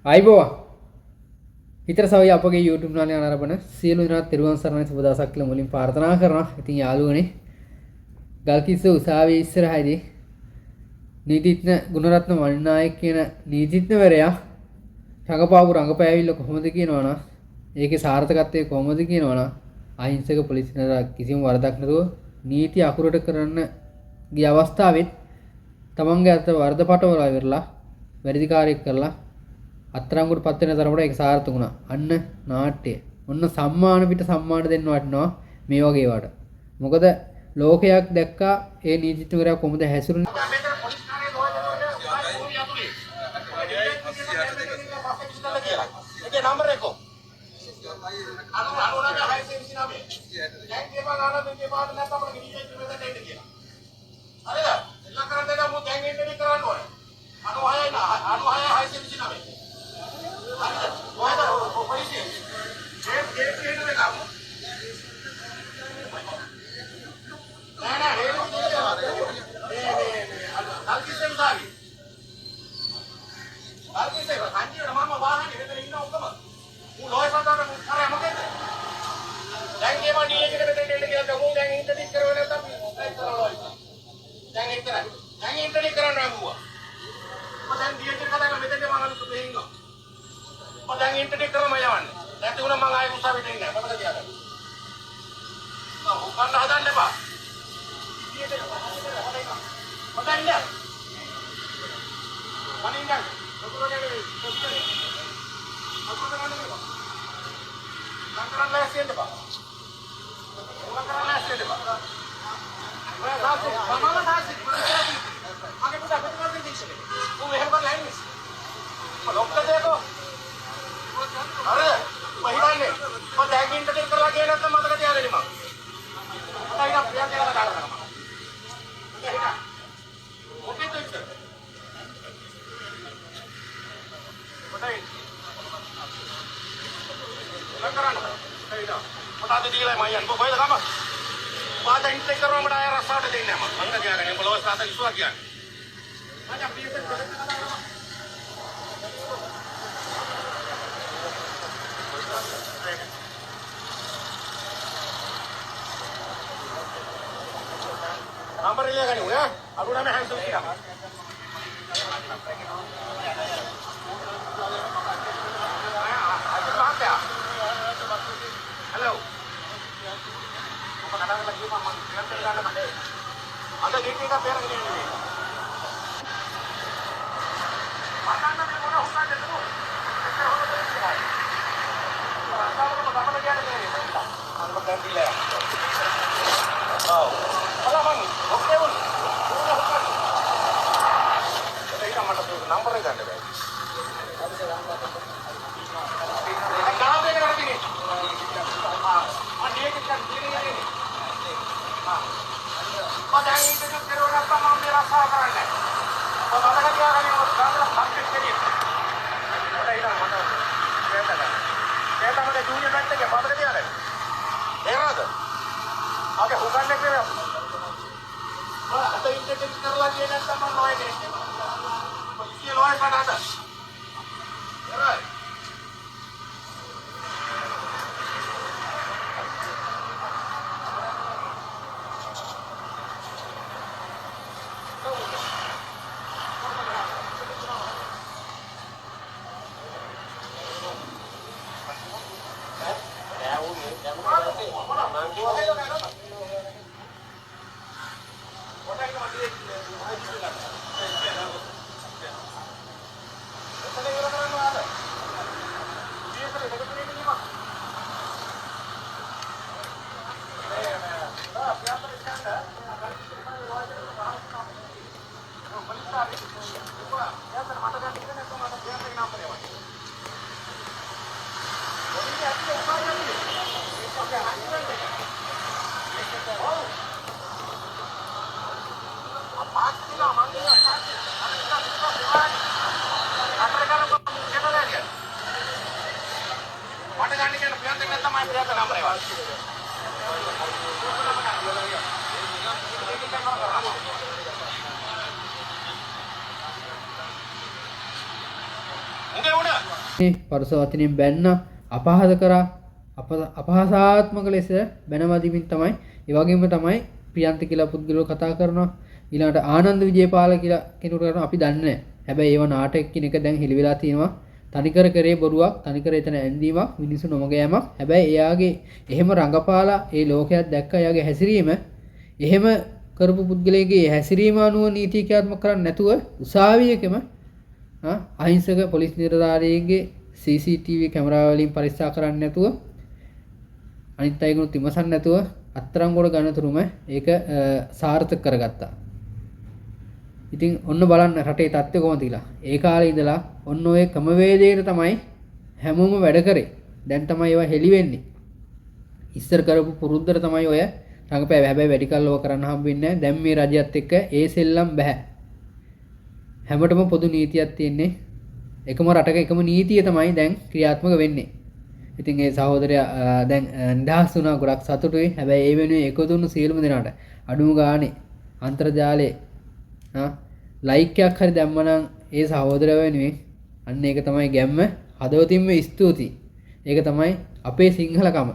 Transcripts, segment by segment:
අයිබෝවා හිතර සවයි අපගේ YouTube නාලය අනරබන සියලු දෙනා තෙරුවන් සරණයි සුබ දවසක් කියලා මුලින් ප්‍රාර්ථනා කරනවා. ඉතින් යාළුවනේ ගල්කිස්ස උසාවියේ ඉස්සරහදී නීතිඥ ගුණරත්න මණිනායක කියන නීතිඥවරයා රඟපාපු රඟපෑවිල්ල කොහොමද කියනවනම් ඒකේ සාර්ථකත්වය කොහොමද කියනවනම් අහිංසක පොලිසියට කිසිම වරදක් නැතුව නීති අකුරට කරන්න ගිය අවස්ථාවෙත් තමන්ගේ අත වරදපටවලා ඉවරලා වැඩිකාරයෙක් කරලා අත්තරංගුට පත් වෙන තරමට ඒක සාර්ථක වුණා. අන්න නාට්‍ය. ඔන්න සම්මාන පිට සම්මාන දෙන්න වටිනවා මේ වගේ වට. මොකද ලෝකයක් දැක්කා ඒ නීතිඥවරයා කොහොමද හැසිරුනේ. ඒකේ නම්බර එක. අනුරාධ හයිසේ 29. දැන් කියපන් ආනන්ද කියපාට නැත්නම් අපිට ගිහින් ඉන්න දෙන්න කියලා. හරිද? එල්ල කරන් දෙන්න මු දැන් එන්ටරි කරන්න ඕනේ. 96 හයිසේ 29. දැන් ඉන්ටර්නෙට් කරම යවන්න. නැති වුණා මම ආයෙ උසාවියට එන්නේ නැහැ. මතක තියාගන්න. ඔව් ගන්න හදන්න එපා. මතන්න. මනින්න. ඔතනගේ පොස්ටරේ. අකුරු ගන්න එපා. ලංකරන්න ඇස්සෙන්න එපා. ලංකරන්න ඇස්සෙන්න එපා. ඔය සාසි සමාන සාසි. මගේ පුතා කොතනද ඉන්නේ? උන් එහෙම කරලා ඉන්නේ. ලොක්ක දෙකෝ අර මහිතන්නේ මම දැන් ඉන්ටර්නෙට් කරලා ගියේ නැත්නම් මතක තියාගන්න මම. මතයි නම් ප්‍රියංක කරලා දාලා කරනවා. ඔකේ දෙන්න. මතයි. ලංකරන්න. හරිද? මතද දීලා මම යන්න කොහෙද ගම? මාත ඉන්ටර්නෙට් කරනවා මට ආය රස්සාවට දෙන්නේ නැහැ මම. මතක තියාගන්න. උඹ ලෝස් තාත්තා කිව්වා කියන්නේ. මම අපිට කරලා नंबर ले गए हुए अब उन्हें हैंडल किया हेलो अंदर गिट्टी का पेड़ नंबर है जाने भाई कहाँ पे कर दी हाँ और ये कितना ये हाँ और जाएंगे तो जो करो ना तो हम मेरा साथ करना है और अगर क्या करेंगे वो साथ साथ करिए अरे इधर मतलब कहता मुझे जूनियर बैठते क्या बात करते यार देखा तो आगे हुक्म लेके आता इंटरटेन कर ला ये ना तमाम नॉय ने ये नॉय बनाता यार Udah. පරුස වචනෙන් බැන්න අපහාස කරා අපහාසාත්මක ලෙස බැනවදිමින් තමයි ඒ වගේම තමයි ප්‍රියන්ත කියලා පුද්ගලව කතා කරනවා ඊළඟට ආනන්ද විජේපාල කියලා කෙනෙකුට කරනවා අපි දන්නේ නැහැ. හැබැයි ඒව නාටක කියන එක දැන් හෙලි වෙලා තියෙනවා. තනිකර කරේ බොරුවක්, තනිකර එතන ඇන්දීමක්, මිනිස්සු නොමග යෑමක්. හැබැයි එයාගේ එහෙම රඟපාලා ඒ ලෝකයක් දැක්ක එයාගේ හැසිරීම එහෙම කරපු පුද්ගලයාගේ හැසිරීම අනුව නීති ක්‍රියාත්මක කරන්නේ නැතුව උසාවියකම අහිංසක පොලිස් නිලධාරියෙක්ගේ CCTV කැමරා වලින් පරීක්ෂා කරන්නේ නැතුව අනිත් අයගෙනුත් විමසන්නේ නැතුව අත්තරංගොඩ ගන්නතුරුම ඒක සාර්ථක කරගත්තා. ඉතින් ඔන්න බලන්න රටේ තත්ත්වය කොහොමද කියලා. ඒ කාලේ ඉඳලා ඔන්න ඔය ක්‍රමවේදයට තමයි හැමෝම වැඩ කරේ. දැන් තමයි ඒවා හෙලි වෙන්නේ. ඉස්සර කරපු පුරුද්දට තමයි ඔය රඟපෑවේ. හැබැයි වැඩි කල් ඕක කරන්න හම්බෙන්නේ නැහැ. දැන් මේ රජයත් එක්ක ඒ සෙල්ලම් බෑ. හැමෝටම පොදු නීතියක් තියෙන්නේ. එකම රටක එකම නීතිය තමයි දැන් ක්‍රියාත්මක වෙන්නේ. ඉතින් ඒ සහෝදරයා දැන් නිදහස් වුණා ගොඩක් සතුටුයි. හැබැයි ඒ වෙනුවෙන් එකතු වුණු සියලුම දෙනාට අඩුම ගානේ අන්තර්ජාලයේ ලයික් එකක් හරි දැම්මනම් ඒ සහෝදරයා වෙනුවෙන් අන්න ඒක තමයි ගැම්ම. හදවතින්ම ස්තුතියි. ඒක තමයි අපේ සිංහලකම.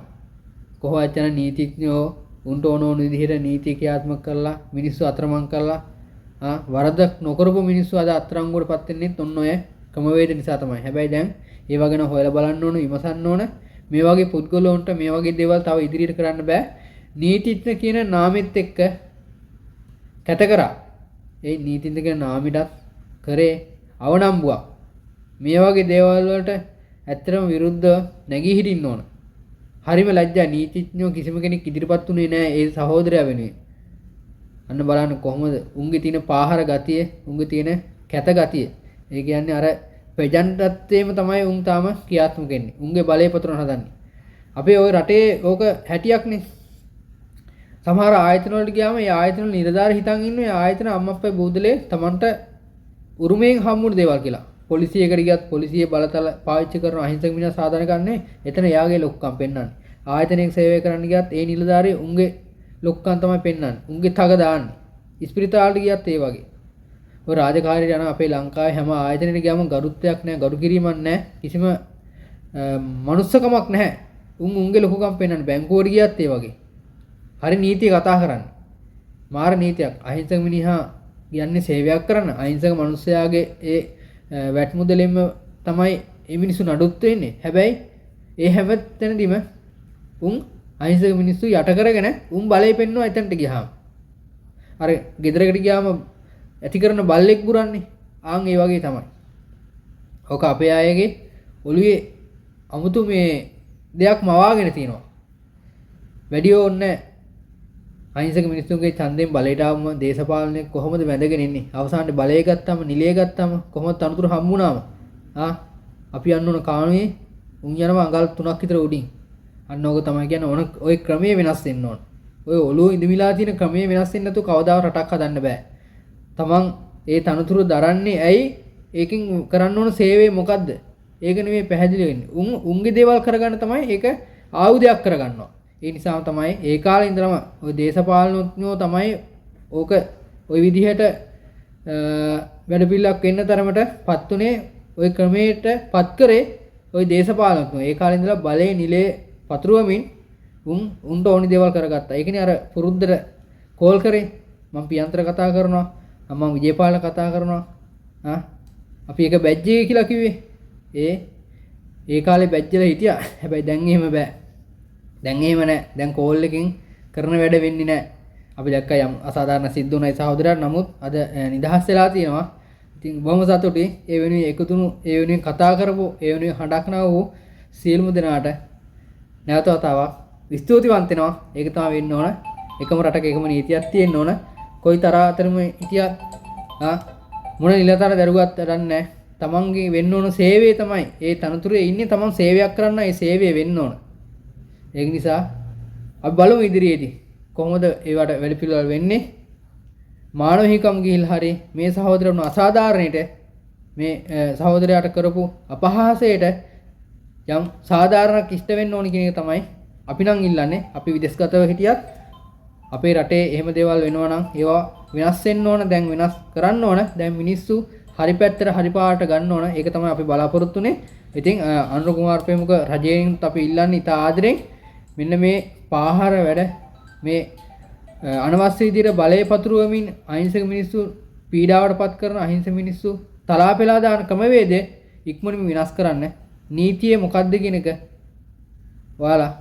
කොහොමද යන නීතිඥයෝ උන්ට ඕන විදිහට නීති ක්‍රියාත්මක කරලා මිනිස්සු අතරමං කරලා වරදක් නොකරපු මිනිස්සු අද අත්අඩංගුවටපත් වෙන්නේ ඔන්න ඔය ක්‍රමවේද නිසා තමයි. හැබැයි දැන් ඒ වගේ ගැන හොයලා බලන්න ඕන, විමසන්න ඕන. මේ වගේ පුද්ගලයන්ට මේ වගේ දේවල් තව ඉදිරියට කරන්න බෑ. නීතිඥ කියන නාමෙත් එක්ක කැත කරා. ඒ නීතිඥ කියන නාමෙටත් කරේ අවනම්බුවක්. මේ වගේ දේවල් වලට ඇත්තටම විරුද්ධව නැගී හිටින්න ඕන. හරිම ලැජ්ජා. නීතිඥයෝ කිසිම කෙනෙක් ඉදිරිපත් උනේ නැහැ ඒ සහෝදරයා වෙනුවෙන්. අන්න බලන්න කොහොමද උන්ගේ තියෙන පාහර ගතිය, උන්ගේ තියෙන කැත ගතිය. ඒ කියන්නේ අර ප්‍රජන්ටත්වයේම තමයි උන් තාම ක්‍රියාත්මක වෙන්නේ. උන්ගේ බලය පතුරන හදන්නේ. අපේ ওই රටේ ඕක හැටියක්නේ. සමහර ආයතන වලට ගියාම ඒ ආයතන වල නිලධාරි හිතන් ඉන්නේ ඒ ආයතන අම්මප්පේ බූදලේ Tamanට උරුමයෙන් හම්බුන දේවල් කියලා. පොලිසියකට ගියත් පොලිසිය බලතල පාවිච්චි කරන අහිංසක මිනිහා සාධාරණ ගන්නෑ. එතන එයාගේ ලොක්කම් පෙන්වන්නේ. ආයතනයක සේවය කරන්න ගියත් ඒ නිලධාරිය උන්ගේ ලොක්කම් තමයි පෙන්වන්නේ. උන්ගේ තග දාන්නේ. ඉස්පිරිතාලට ගියත් ඒ වගේ. ඔය රාජකාරියට යන අපේ ලංකාවේ හැම ආයතනෙට ගියාම ගරුත්වයක් නැහැ, ගරු කිරීමක් නැහැ, කිසිම මනුස්සකමක් නැහැ. උන්ගේ ලොකුකම් පෙන්වන්නේ. බැංකුවට ගියත් ඒ වගේ. හරි නීතිය කතා කරන්නේ. මාර නීතියක්. අහිංසක මිනිහා කියන්නේ සේවයක් කරන්න. අහිංසක මිනිස්සයාගේ ඒ වැට් මුදලෙන්ම තමයි මේ මිනිස්සු නඩුත් වෙන්නේ. හැබැයි ඒ හැම තැනදීම උන් අහිංසක මිනිස්සු යට කරගෙන උන් බලය පෙන්වනවා එතනට ගියාම. අර ගෙදරකට ගියාම ඇති කරන බල්ලෙක් බුරන්නේ. ආන් ඒ වගේ තමයි. ඔක අපේ අයගේ ඔළුවේ අමුතු මේ දෙයක් මවාගෙන තියෙනවා. වැඩි ඕනේ අහිංසක මිනිස්සුන්ගේ ඡන්දයෙන් බලයට ආවම දේශපාලනය කොහොමද වැඳගෙන ඉන්නේ? අවසානයේ බලය ගත්තාම, නිලය ගත්තාම කොහොමද තනතුරු හම්බුනාම? අපි යන්න ඕන කාණුවේ උන් යනවා අඟල් 3ක් විතර උඩින්. අන්න ඕක තමයි කියන්නේ ඔය ක්‍රමයේ වෙනස් වෙන්න ඕන. ඔය ඔළුව ඉඳමිලා තියෙන ක්‍රමයේ වෙනස් වෙන්නේ නැතුව කවදාවත් රටක් හදන්න බෑ. තමන් ඒ තනතුරු දරන්නේ ඇයි? ඒකෙන් කරන්න ඕන සේවය මොකද්ද? ඒක නෙමෙයි පැහැදිලි වෙන්නේ. උන්ගේ දේවල් කරගන්න තමයි ඒක ආයුධයක් කරගන්නවා. ඒ නිසා තමයි ඒ කාලේ ඉඳලම ওই දේශපාලනඥයෝ තමයි ඕක ওই විදිහට වැඩපිළිවෙලක් වෙන්න තරමට පත් උනේ. ওই ක්‍රමයට පත් කරේ ওই දේශපාලනඥයෝ. ඒ කාලේ ඉඳලා බලේ නිලේ පතුරවමින් උන්ට ඕනි දේවල් කරගත්තා. ඒකනේ අර පුරුද්දට කෝල් කරේ. මම පියන්තර කතා කරනවා. මම විජේපාල කතා කරනවා. අපි ඒක බැජ්ජේ කියලා කිව්වේ. ඒ කාලේ බැජ්ජලා හිටියා. හැබැයි දැන් එහෙම බෑ. දැන් එහෙම නැහැ. දැන් කෝල් එකකින් කරන වැඩ වෙන්නේ නැහැ. අපි දැක්කා යම් අසාධාරණ සිද්ධ වුණා ඒ සහෝදරයන්. නමුත් අද නිදහස් වෙලා තියෙනවා. ඉතින් බොහොම සතුටුයි. ඒ වෙනුවෙන් එකතුණු, ඒ වෙනුවෙන් කතා කරපු, ඒ වෙනුවෙන් හඬක් නවූ සියලුම දෙනාට නැවත වතාවක් ස්තුතිවන්ත වෙනවා. ඒක තමයි වෙන්න ඕන. එකම රටක එකම නීතියක් තියෙන්න ඕන. කොයි තරතරම හිටියත් මොන නිලතර දරුවත් දන්නේ තමන්ගේ වෙන්න ඕන සේවය තමයි. ඒ තනතුරේ ඉන්නේ තමන් සේවයක් කරන්න. ඒ සේවය වෙන්න ඕන. ඒක නිසා අපි බලමු ඉදිරියේදී කොහොමද ඒවට වැඩපිළිවෙල වෙන්නේ. මානව හිමිකම් ගිහිල්ලා හරි මේ සහෝදරවරුන් අසාධාරණයට මේ සහෝදරයාට කරපු අපහාසයට යම් සාධාරණක් ඉෂ්ට වෙන්න ඕනි කියන එක තමයි අපි නම් ඉල්ලන්නේ. අපි විදේශගතව හිටියත් අපේ රටේ එහෙම දේවල් වෙනවා නම් ඒවා වෙනස් වෙන්න ඕන. දැන් වෙනස් කරන්න ඕන. දැන් මිනිස්සු හරි පැත්තට හරි පාට ගන්න ඕන. ඒක තමයි අපි බලාපොරොත්තු වෙන්නේ. ඉතින් අනුර කුමාර ප්‍රේමක රජයෙන් අපි ඉල්ලන්නේ ඉතා ආදරෙන් මෙන්න මේ පාහර වැඩ මේ අනවශ්‍ය විදිහට බලය පතුරවමින් අහිංසක මිනිස්සු පීඩාවටපත් කරන අහිංසක මිනිස්සු තලාපෙලා දාන ක්‍රමවේදය ඉක්මනින්ම විනාශ කරන්න. නීතිය මොකක්ද කියන එක ඔයාලා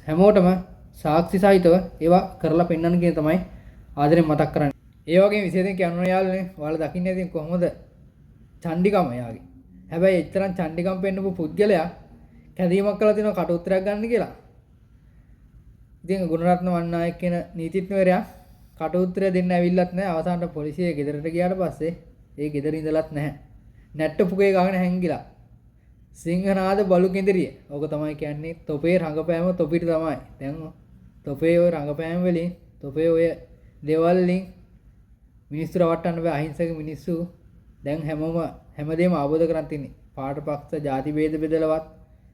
හැමෝටම සාක්ෂි සහිතව ඒවා කරලා පෙන්වන්න කියන තමයි ආදරෙන් මතක් කරන්නේ. ඒ වගේම විශේෂයෙන් කියන්න යාළුවනේ ඔයාලා දකින්න ඉතින් කොහොමද චණ්ඩිකම යාගේ. හැබැයි එච්චරම් චණ්ඩිකම් පෙන්නපු පුද්ගලයා කැදීමක් කළා තියෙනවා කට උත්තරයක් ගන්න කියලා. ඉතින් ගුණරත්න වන්නායක කියන නීතිඥවරයා කට උත්තරය දෙන්න ඇවිල්ලත් නැහැ. අවසානට පොලිසිය ගෙදරට ගියාට පස්සේ ඒ ගෙදර ඉඳලත් නැහැ. නැට්ට පුගේ ගාගෙන හැංගිලා. සිංහනාද බලු කෙඳිරිය. ඕක තමයි කියන්නේ තොපේ රංගපෑම තොපිට තමයි. දැන් තොපේ ඔය රංගපෑම වලින් තොපේ ඔය දේවල් වලින් මිනිස්සු රවට්ටන්න බෑ. අහිංසක මිනිස්සු දැන් හැමදේම අවබෝධ කරන් තින්නේ. පාට පක්ෂ ಜಾති ભેද බෙදලවත්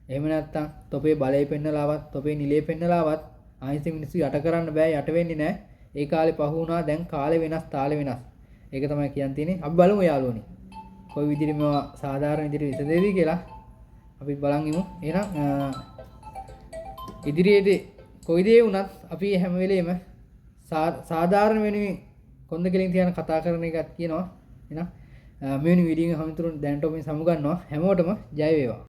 එහෙම නැත්තම් තොපේ බලය පෙන්නලාවත් තොපේ නිලයේ පෙන්නලාවත් අහිංසක මිනිස්සු යට කරන්න බෑ. යට වෙන්නේ නැහැ. ඒ කාලේ පහු වුණා. දැන් කාලේ වෙනස් තාලේ වෙනස්. ඒක තමයි කියන් තියෙන්නේ. අපි බලමු යාළුවනි. කොයි විදිහට මේවා සාධාරණ විදිහට විසඳෙයිද කියලා අපි බලන් ඉමු. එහෙනම් ඉදිරියේදී කොයි දේ වුණත් අපි හැම වෙලේම සාධාරණ වෙනුවෙන් කොන්ද කෙලින් තියන කතා කරන එකක් කියනවා. එහෙනම් මෙවැනි වීඩියෝ එක හැමතුරුන් දැනට ඔබෙන් සමු ගන්නවා. හැමෝටම ජය වේවා.